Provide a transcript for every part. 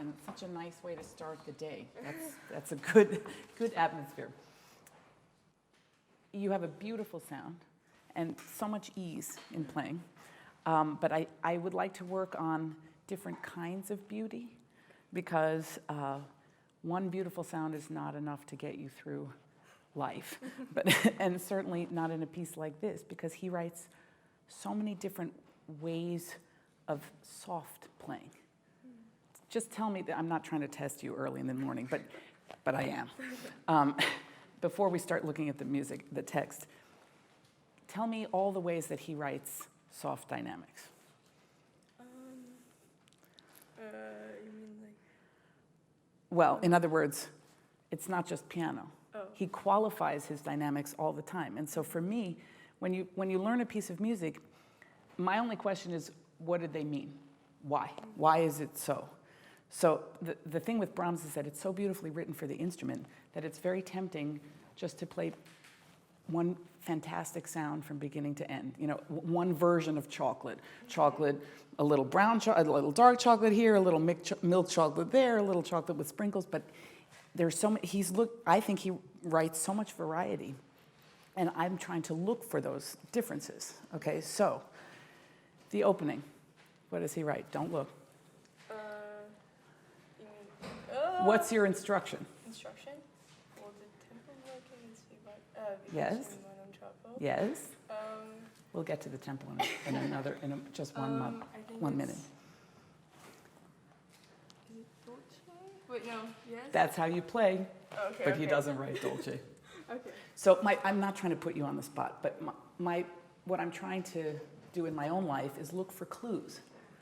and such a nice way to start the day. That's a good atmosphere. You have a beautiful sound and so much ease in playing. But I would like to work on different kinds of beauty, because one beautiful sound is not enough to get you through life. And certainly not in a piece like this, because he writes so many different ways of soft playing. Just tell me that I'm not trying to test you early in the morning, but I am. Before we start looking at the music, the text, tell me all the ways that he writes soft dynamics. You mean like? Well, in other words, it's not just piano. Oh. He qualifies his dynamics all the time. And so for me, when you learn a piece of music, my only question is, what did they mean? Why? Why is it so? So the thing with Brahms is that it's so beautifully written for the instrument that it's very tempting just to play one fantastic sound from beginning to end. You know, one version of chocolate. Chocolate, a little brown chocolate, a little dark chocolate here, a little milk chocolate there, a little chocolate with sprinkles. But there's so many, I think he writes so much variety. And I'm trying to look for those differences. Okay, so the opening. What does he write? Don't look. What's your instruction? Instruction? Well, the tempo working is Yes. Yes. We'll get to the tempo in just one minute. Is it dolce? Wait, no. Yes. That's how you play. Okay. But he doesn't write dolce. Okay. So I'm not trying to put you on the spot, but what I'm trying to do in my own life is look for clues.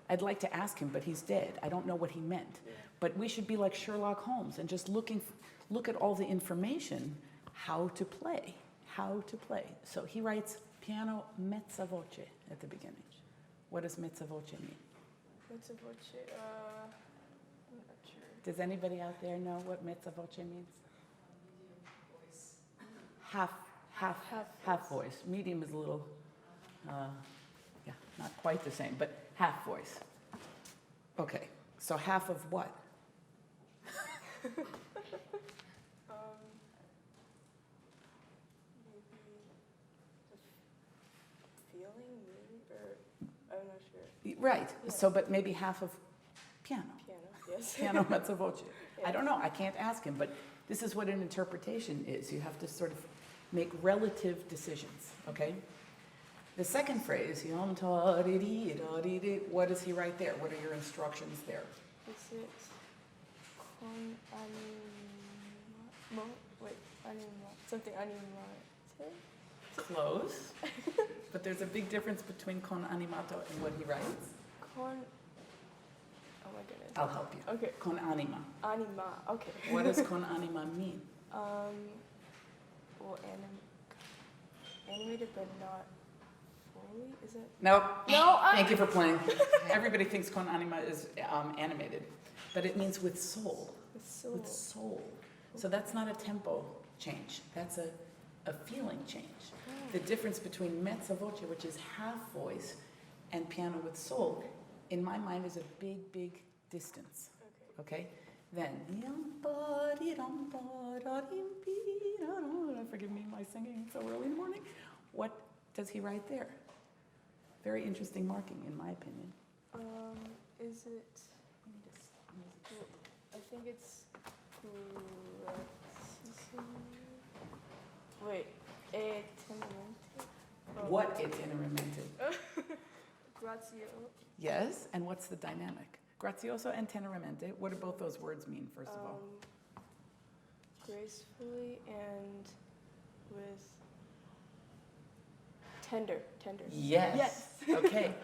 I'd like to ask him, but he's dead. I don't know what he meant. Yeah. But we should be like Sherlock Holmes and just look at all the information, how to play. So he writes piano mezza voce at the beginning. What does mezza voce mean? Mezza voce, I'm not sure. Does anybody out there know what mezza voce means? Half voice. Medium is a little, not quite the same, but half voice. Okay, so half of what? Maybe the feeling, maybe, or I'm not sure. Right. Yeah. So, but maybe half of piano. Piano, yes. Piano mezza voce. Yeah. I don't know. I can't ask him, but this is what an interpretation is. You have to sort of make relative decisions. Okay. The second phrase, what does he write there? What are your instructions there? Is it con anima? Wait, anima. Something animate? Close. But there's a big difference between con animato and what he writes. Con. Oh my goodness. I'll help you. Okay. Con anima. Anima. Okay. What does con anima mean? Well, animated, but not fully. Is it? No. No. Thank you for playing. Everybody thinks con anima is animated, but it means with soul. With soul. With soul. So that's not a tempo change. That's a feeling change. Oh. The difference between mezza voce, which is half voice, and piano with soul, in my mind, is a big, big distance. Okay? Then, forgive me my singing so early in the morning. What does he write there? Very interesting marking, in my opinion. Is it? I think it's. Wait, teneramente. What è teneramente? Grazio. Yes, and what's the dynamic? Grazioso and teneramente, what do both those words mean, first of all? Gracefully and with tender. Yes. Yes. Okay.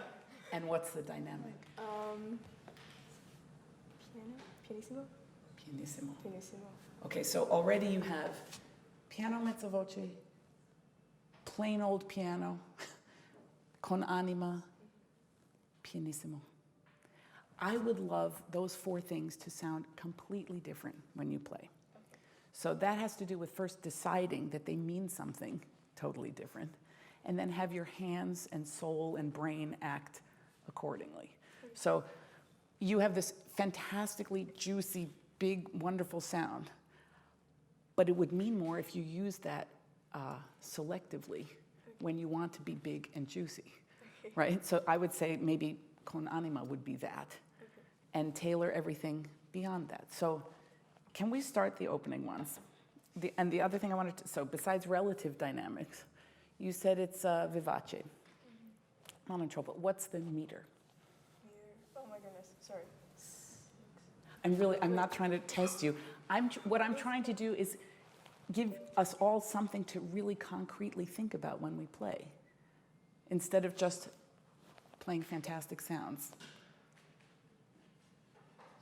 And what's the dynamic? Pianissimo. Pianissimo. Okay, so already you have piano mezza voce, plain old piano, con anima, pianissimo. I would love those four things to sound completely different when you play. Okay. So that has to do with first deciding that they mean something totally different, and then have your hands and soul and brain act accordingly. So you have this fantastically juicy, big, wonderful sound, but it would mean more if you use that selectively when you want to be big and juicy, right? So I would say maybe con anima would be that, and tailor everything beyond that. So can we start the opening ones? And the other thing I wanted to, so besides relative dynamics, you said it's vivace. I'm not in trouble. What's the meter? Oh my goodness, sorry. I'm not trying to test you. What I'm trying to do is give us all something to really concretely think about when we play, instead of just playing fantastic sounds.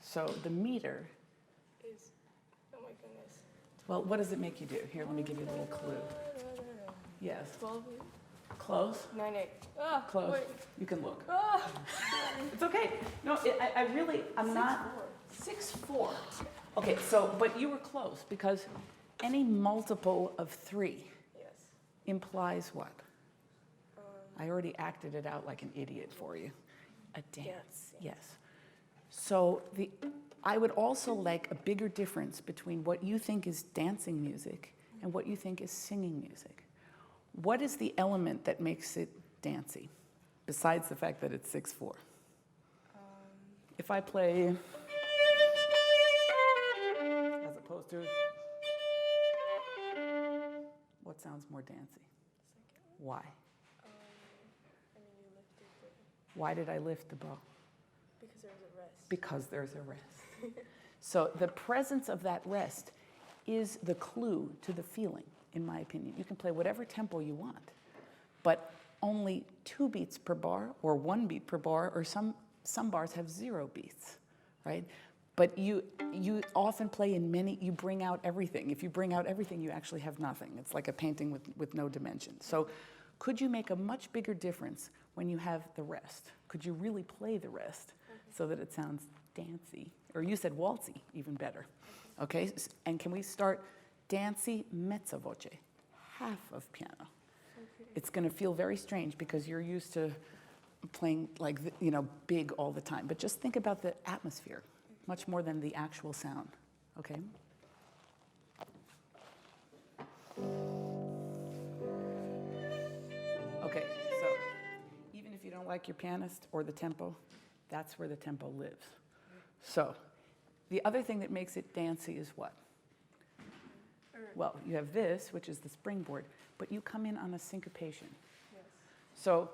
So the meter Is, oh my goodness. well, what does it make you do? Here, let me give you a little clue. Yes. 12, Close? 9, 8. Ah, Close. wait. You can look. Ah. It's okay. No, I'm not. 6-4. Okay, so, but you were close, because any multiple of 3 Yes. implies what? I already acted it out like an idiot for you. A dance, yes. So I would also like a bigger difference between what you think is dancing music and what you think is singing music. What is the element that makes it dancey, besides the fact that it's 6-4? If I play, as opposed to, what sounds more dancey? Why? I mean, you lifted the, Why did I lift the bow? because there was a rest. Because there's a rest. So the presence of that rest is the clue to the feeling, in my opinion. You can play whatever tempo you want, but only 2 beats per bar, or 1 beat per bar, or some bars have 0 beats, right? But you often play in many, you bring out everything. If you bring out everything, you actually have nothing. It's like a painting with no dimension. So could you make a much bigger difference when you have the rest? Could you really play the rest so that it sounds dancey? Or you said waltzy, even better. Okay, and can we start dancey mezza voce, half of piano? It's going to feel very strange because you're used to playing like, big all the time. But just think about the atmosphere, much more than the actual sound, okay? Okay, so even if you don't like your pianist or the tempo, that's where the tempo lives. So the other thing that makes it dancey is what? Well, you have this, which is the springboard, but you come in on a syncopation. Yes. So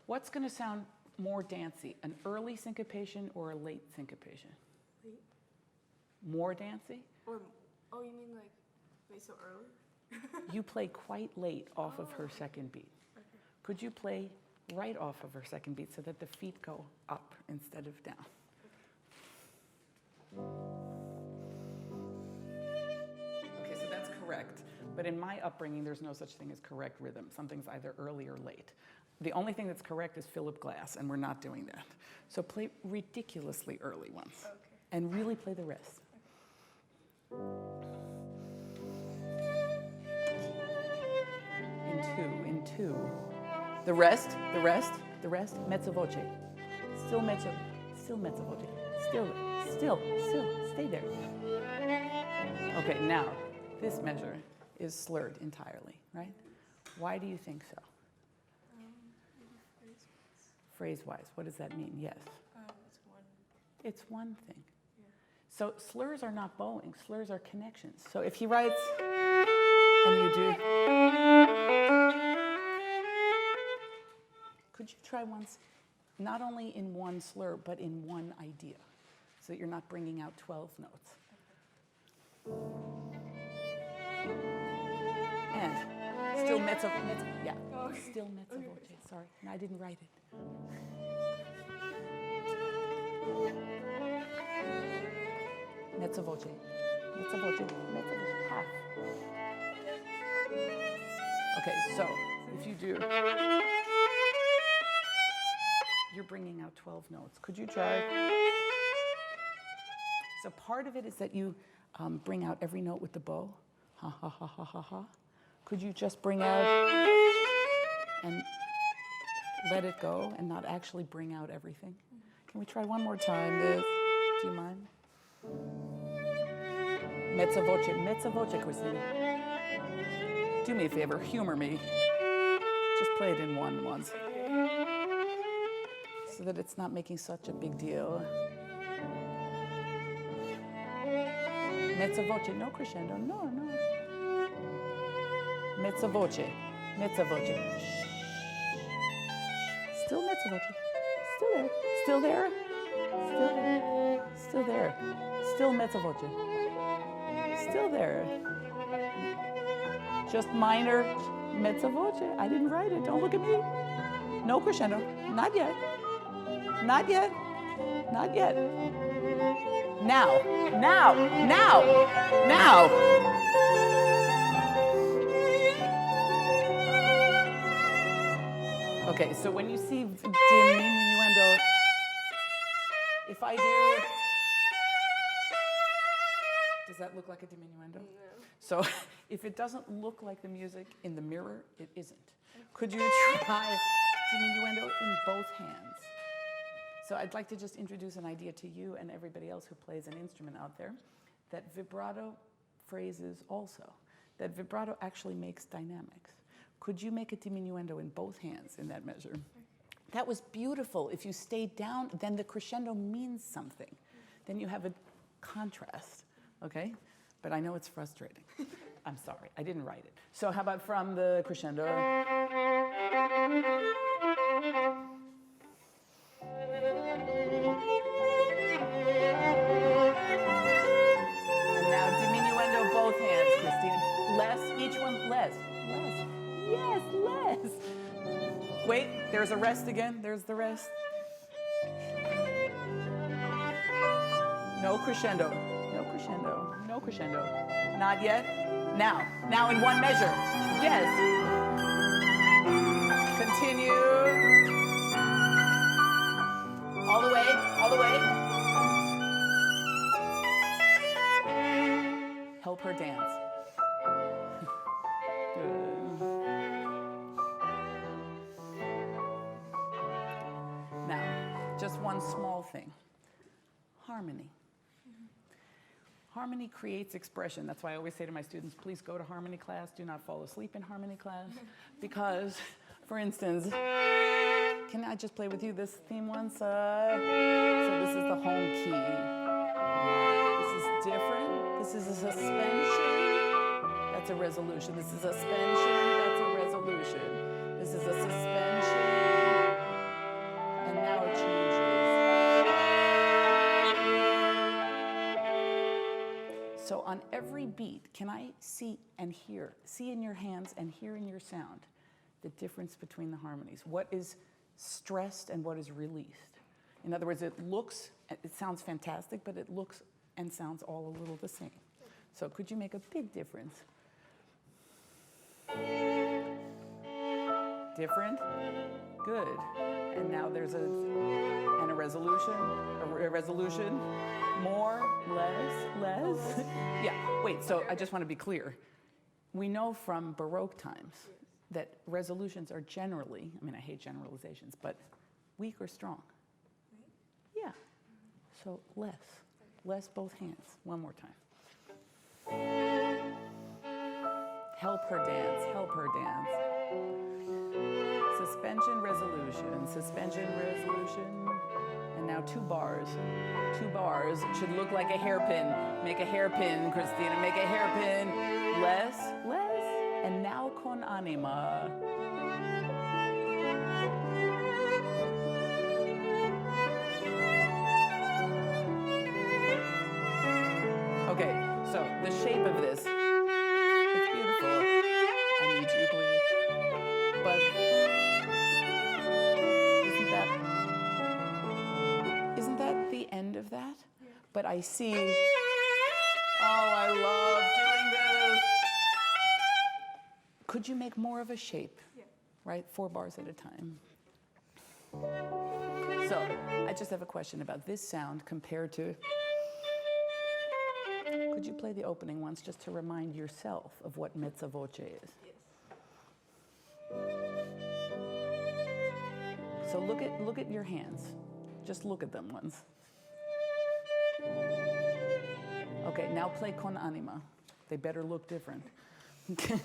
what's going to sound more dancey, an early syncopation or a late syncopation? Late. More dancey? Or, oh, you mean like, wait, so early? You play quite late off of her second beat. Okay. Could you play right off of her second beat so that the feet go up instead of down? Okay, so that's correct. But in my upbringing, there's no such thing as correct rhythm. Something's either early or late. The only thing that's correct is Philip Glass, and we're not doing that. So play ridiculously early ones, Okay. and really play the rest. In two. The rest, mezzo voce. Still mezzo voce. Still, stay there. Okay, now, this measure is slurred entirely, right? Why do you think so? Maybe Phrase-wise, what does that mean? Yes. it's one. It's one thing. Yeah. So slurs are not bowing, slurs are connections. So if he writes, and you do, could you try once, not only in one slur, but in one idea, so that you're not bringing out 12 notes. And still mezzo, yeah, Okay. still mezzo voce, sorry, and I didn't write it. Mezzo voce, half. Okay, so if you do, you're bringing out 12 notes. Could you try? So part of it is that you bring out every note with the bow. Ha, ha, ha, ha, ha, ha. Could you just bring out and let it go and not actually bring out everything? Can we try one more time? This. Do you mind? Mezza voce, Christina. Do me a favor, humor me. Just play it in one once. So that it's not making such a big deal. Mezza voce, no crescendo, no. Mezza voce. Shh. Still mezza voce. Still there. Still mezza voce. Still there. Just minor mezza voce. I didn't write it. Don't look at me. No crescendo. Not yet. Now. Okay, so when you see diminuendo, if I do, does that look like a diminuendo? No. So if it doesn't look like the music in the mirror, it isn't. Could you try diminuendo in both hands? So I'd like to just introduce an idea to you and everybody else who plays an instrument out there, that vibrato phrases also, that vibrato actually makes dynamics. Could you make a diminuendo in both hands in that measure? That was beautiful. If you stayed down, then the crescendo means something. Then you have a contrast, okay? But I know it's frustrating. I'm sorry, I didn't write it. So how about from the crescendo? And now diminuendo both hands, Christina. Less, each one less. Yes, less. Wait, there's a rest again. There's the rest. No crescendo. Not yet. Now in one measure. Yes. Continue. All the way. Help her dance. Good. Now, just one small thing. Harmony. Harmony creates expression. That's why I always say to my students, please go to harmony class. Do not fall asleep in harmony class. Because, for instance, can I just play with you this theme once? So this is the home key. This is different. This is a suspension. That's a resolution. This is a suspension. That's a resolution. This is a suspension. And now it changes. So on every beat, can I see and hear, see in your hands and hear in your sound, the difference between the harmonies? What is stressed and what is released? In other words, it sounds fantastic, but it looks and sounds all a little the same. So could you make a big difference? Different? Good. And now there's a resolution. More, less. Yeah, wait, so I just want to be clear. We know from Baroque times that resolutions are generally, I hate generalizations, but weak or strong. Yeah, so less both hands. One more time. Help her dance. Suspension, resolution. And now 2 bars. 2 bars should look like a hairpin. Make a hairpin, Christina, make a hairpin. Less. And now con anima. Okay, so the shape of this, it's beautiful. I need you, please. But isn't that the end of that? Yeah. But I see, I love doing this. Could you make more of a shape? Yeah. Right, 4 bars at a time. So I just have a question about this sound compared to, could you play the opening once just to remind yourself of what mezza voce is? Yes. So look at your hands. Just look at them once. Okay, now play con anima. They better look different. Okay.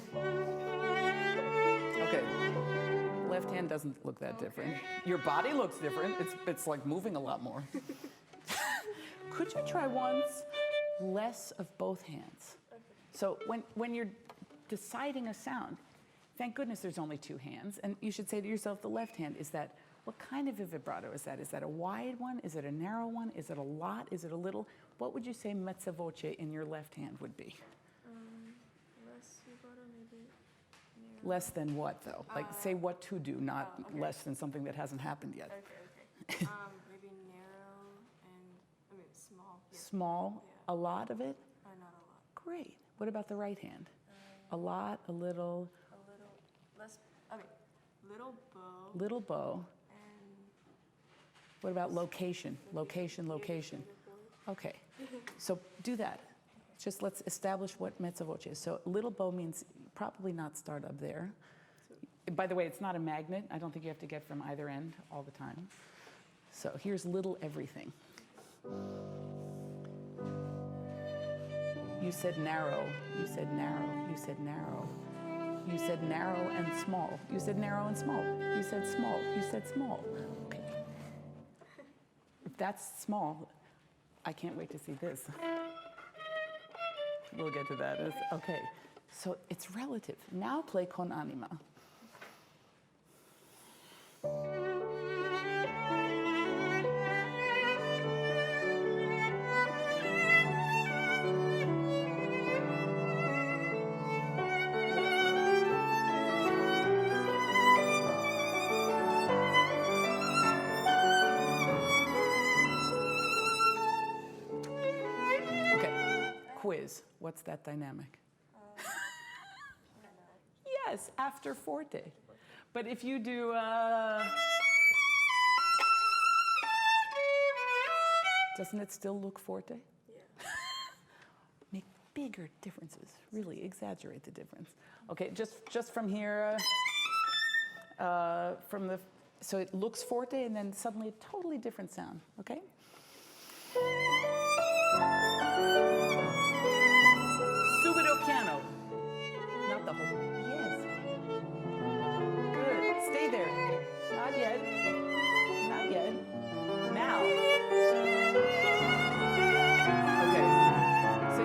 Left hand doesn't look that different. Your body looks different. It's like moving a lot more. Could you try once less of both hands? So when you're deciding a sound, thank goodness there's only two hands, and you should say to yourself, the left hand, what kind of a vibrato is that? Is that a wide one? Is it a narrow one? Is it a lot? Is it a little? What would you say mezza voce in your left hand would be? Less vibrato, maybe narrow. Less than what, though? Like, say what to do, not less than something that hasn't happened yet. Okay. Maybe narrow and, small. Yeah. Small, yeah. A lot of it? Not a lot. Great. What about the right hand? A lot, a little? A little less, little bow. Little bow. And What about location? Location. Okay, so do that. Just let's establish what mezza voce is. So little bow means probably not start up there. By the way, it's not a magnet. I don't think you have to get from either end all the time. So here's little everything. You said narrow. You said narrow. You said narrow. You said narrow and small. You said narrow and small. You said small. You said small. Okay. If that's small, I can't wait to see this. We'll get to that. Okay. So it's relative. Now play con anima. Quiz. What's that dynamic? Yes, after forte. But if you do, doesn't it still look forte? Yeah. Make bigger differences. Really exaggerate the difference. Okay, just from here, so it looks forte and then suddenly a totally different sound. Okay. Subito piano. Not the whole. Yes. Good. Stay there. Not yet. Not yet. Now. Okay. So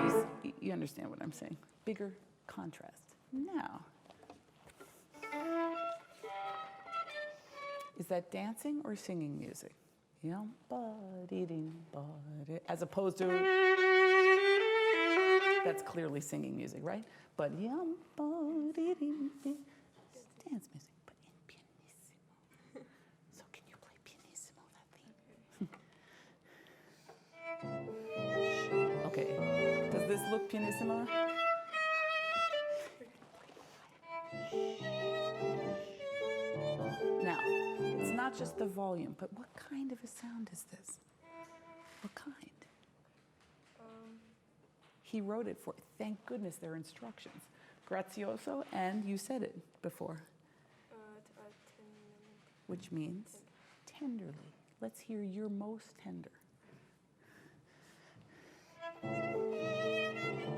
you understand what I'm saying. Bigger contrast. Now. Is that dancing or singing music? As opposed to, that's clearly singing music, right? But it's dance music, but in pianissimo. So can you play pianissimo, that theme? Okay, does this look pianissimo? Now, it's not just the volume, but what kind of a sound is this? What kind? He wrote it for, thank goodness there are instructions. Grazioso, and you said it before. Which means tenderly. Let's hear your most tender.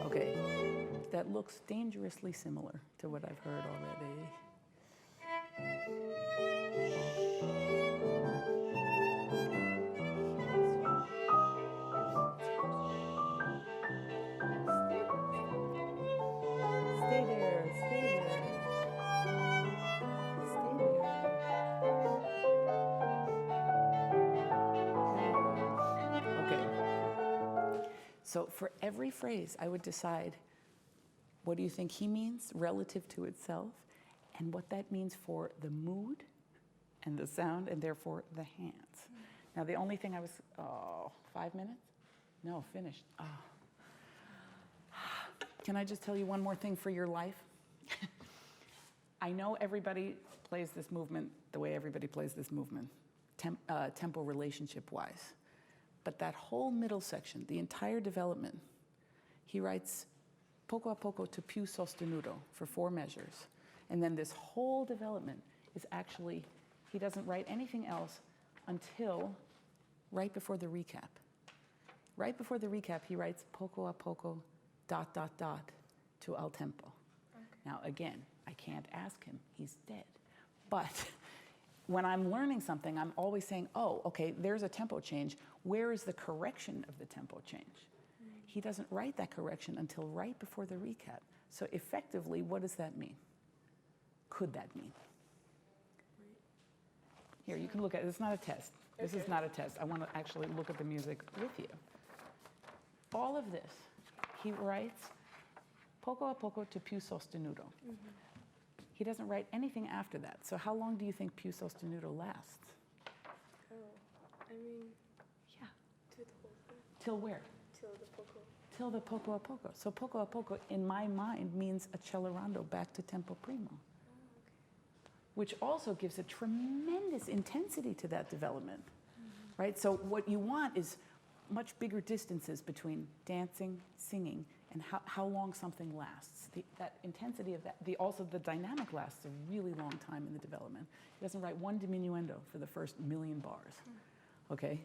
Okay, that looks dangerously similar to what I've heard already. Stay there. Okay. So for every phrase, I would decide, what do you think he means relative to itself, and what that means for the mood and the sound, and therefore the hands. Now, the only thing 5 minutes? No, finished. Can I just tell you one more thing for your life? I know everybody plays this movement the way everybody plays this movement, tempo relationship-wise. But that whole middle section, the entire development, he writes poco a poco to più sostenuto for 4 measures. And then this whole development is actually, he doesn't write anything else until right before the recap. Right before the recap, he writes poco a poco, ... to al tempo. Okay. Now, again, I can't ask him. He's dead. But when I'm learning something, I'm always saying, oh, okay, there's a tempo change. Where is the correction of the tempo change? He doesn't write that correction until right before the recap. So effectively, what does that mean? Could that mean? Here, you can look at it. It's not a test. This is not a test. I want to actually look at the music with you. All of this, he writes poco a poco to più sostenuto. He doesn't write anything after that. So how long do you think più sostenuto lasts? Oh, I mean, Yeah. to the whole thing. Till where? Till the poco. Till the poco a poco. So poco a poco, in my mind, means accelerando back to tempo primo, which also gives a tremendous intensity to that development, right? So what you want is much bigger distances between dancing, singing, and how long something lasts. That intensity of that, also the dynamic lasts a really long time in the development. He doesn't write one diminuendo for the first million bars, okay?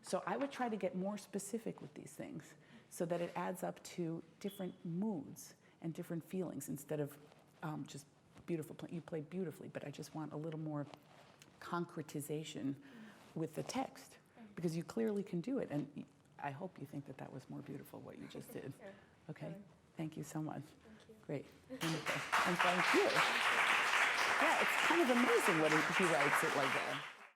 So I would try to get more specific with these things so that it adds up to different moods and different feelings instead of just beautiful. You play beautifully, but I just want a little more concretization with the text because you clearly can do it. And I hope you think that that was more beautiful, what you just did. Yeah. Okay? Thank you so much. Thank you. Great. Wonderful. And thank you. Yeah, it's kind of amazing when he writes it like that.